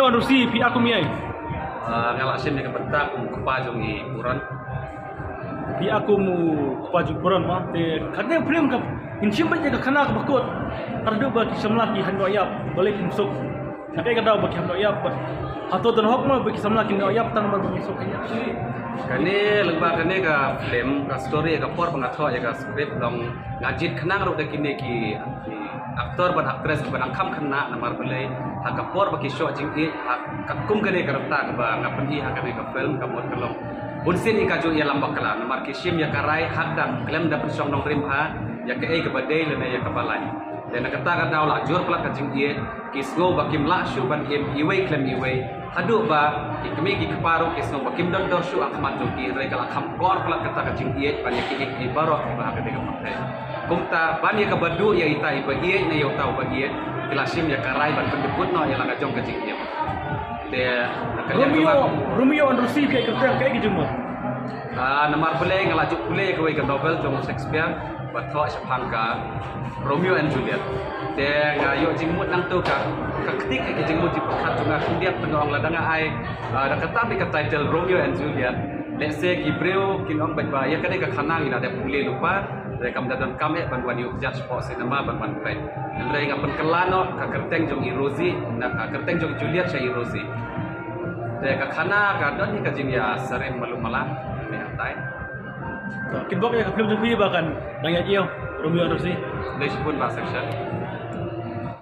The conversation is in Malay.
Romeo and Rosie pi aku miai. Ngalak sim ni kebentak kepajung i puran. Pi aku mu paju puran mah. Te kadang film ka insim baca ka kana ka bakot. Ardo ba ki samla ki hando ayap balik musuk. Nakai ka daw ba ki hando ayap. Hato dan hok ma ba ki samla ki hando ayap tang ma musuk kanya. Kani lengba kani ka film ka story ka por pengatho ya ka script dong ngajit khenang ro de kini ki aktor ban aktris ban angkam khana namar belai ha ka por ba ki show jing i ka kum kani ka rata ka ba ngapen i ha kani ka film ka mod kelong bunsin i ka jo ya lambak kala namar ki sim ya karai hak dan klem da persong nong rim ha ya ke ka badai le ya ka balai dan kata ka daw la jor plak ka jing i kisgo ba kim la shu ban im iwei klem iwei adu ba ikmi ki keparo kisno bakim don dor shu akmat jo ki re kala kham kor plak kata ka jing i ban ki ik baro ba ka de ka pakai kumta ban ya ka badu ya ita i ba i na yo tau ba i kilasim ya karai ban pendebut no ya langa jong ka jing i de Romeo and Rosie kai kerja kai ki jumma namar boleh ngalajuk boleh ka ka novel jong Shakespeare batho sepangka Romeo and Juliet de ngayo jingmut nang tu ka ketik ke jingmut di pekat tunga kundiat penong ladanga ai da kata bi ka title Romeo and Juliet let's say Gibreo kinong ba ya kade ka khanang ina de pule lupa de kam dadan kam ban wan yu judge for cinema ban ban play andre ngapen kelano ka kerteng jong Rosie na ka kerteng jong Juliet sai Rosie de ka khana ka don ni ka jing ya serem malumala ni hatai Kinbok ya film Sophie bahkan banyak iyo Romeo and Rosie. Dari pun bahasa